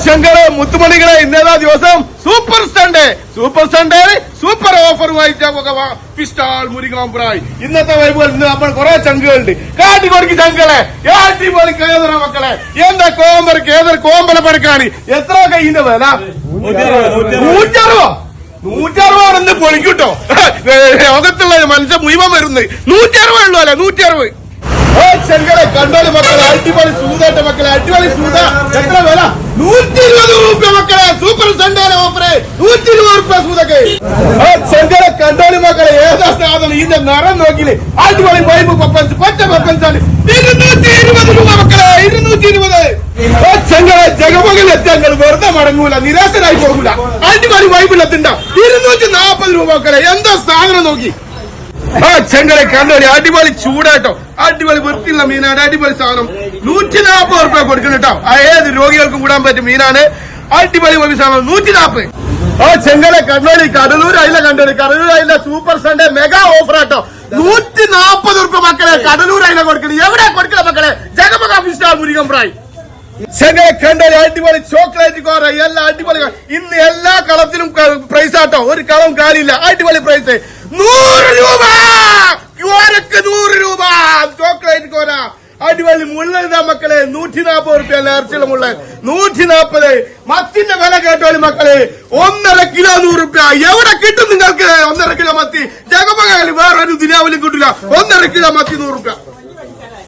ശങ്കര മുത്തുമണികളെ ഇന്നേതാ ദിവസം സൂപ്പർ സൺഡേ സൂപ്പർ ഓഫറുമായിട്ട് ഫിഷ് സ്റ്റാൾ മുരിങ്ങാമ്പ്രായി ഇന്നത്തെ വൈബുകൾ ഇന്ന് നമ്മൾ കുറെ ചങ്കുകളുണ്ട് കാട്ടിക്കൊടുക്കി ചങ്കളെ അടിപൊളി കേതറ മക്കളെ എന്താ കോമ്പർക്ക് ഏതൊരു കോമ്പല പടക്കാണ് എത്ര കയ്യിന്റെ വില 160 ഇന്ന് പൊളിക്കൂട്ടോ ലോകത്തുള്ള മനുഷ്യൻ മുഴുവൻ വരുന്നത് 160 ഉള്ളൂ അല്ലെ 160 ശങ്കരെ കണ്ടോളി മക്കളെ അടിപൊളി സൂതായിട്ട് മക്കളെ അടിപൊളി സൂത എത്ര വില 120 രൂപ മക്കളെ സൂപ്പർ സൺഡേ ഓഫറെ 120 രൂപ സൂതൊക്കെ ശങ്കരെ കണ്ടോളി മക്കളെ ഏതാ സാധനം ഇതിന്റെ നിറം നോക്കിയില്ലേ അടിപൊളി വൈബ് പപ്പൻസ് പച്ച പപ്പൻസാണ് 220 രൂപ മക്കളെ 220 ശങ്കരെ ജഗമകൽ എത്തിയാൽ വെറുതെ മടങ്ങൂല നിരാശരായി പോകൂല അടിപൊളി വൈബിലെത്തിണ്ട 240 രൂപ മക്കളെ എന്താ സാധനം നോക്കി ശങ്കരെ കണ്ടോളി അടിപൊളി ചൂടാട്ടോ അടിപൊളി വൃത്തിയുള്ള മീനാണ് അടിപൊളി സാധനം 140 രൂപ കൊടുക്കണം കേട്ടോ ഏത് രോഗികൾക്കും കൂടാൻ പറ്റും മീനാണ് അടിപൊളി സാധനം 140 ചെങ്കലെ കണ്ടോളി കടലൂർ അയില കണ്ടോളി കടലൂർ അയില സൂപ്പർ സൺഡേ മെഗാ ഓഫർ ആട്ടോ 140 രൂപ മക്കളെ കടലൂർ അയില കൊടുക്കണം എവിടെ കൊടുക്കണം മക്കളെ ജഗമക ഫിഷ് സ്റ്റാൾ മുരിങ്ങാമ്പ്രായി ചെങ്കലെ കണ്ടോളി അടിപൊളി ചോക്ലേറ്റ് കോറ എല്ലാം അടിപൊളി ഇന്ന് എല്ലാ കളത്തിലും പ്രൈസ് ആട്ടോ ഒരു കളവും കാലില്ല അടിപൊളി പ്രൈസ് 100 രൂപ 100 രൂപ ചോക്ലേറ്റ് കോര അടിപൊളി മുള്ള മക്കളെ 140 രൂപ ഇറച്ചിയുള്ള മുള്ള 140 മത്തിന്റെ വില കേട്ടോളി മക്കളെ 1.5 കിലോ 100 രൂപ എവിടെ കിട്ടും നിങ്ങൾക്ക് 1.5 കിലോ മത്തി ജഗമകയിൽ വേറൊരു ദിനാവിലും കിട്ടില്ല 1.5 കിലോ മത്തി 100 രൂപ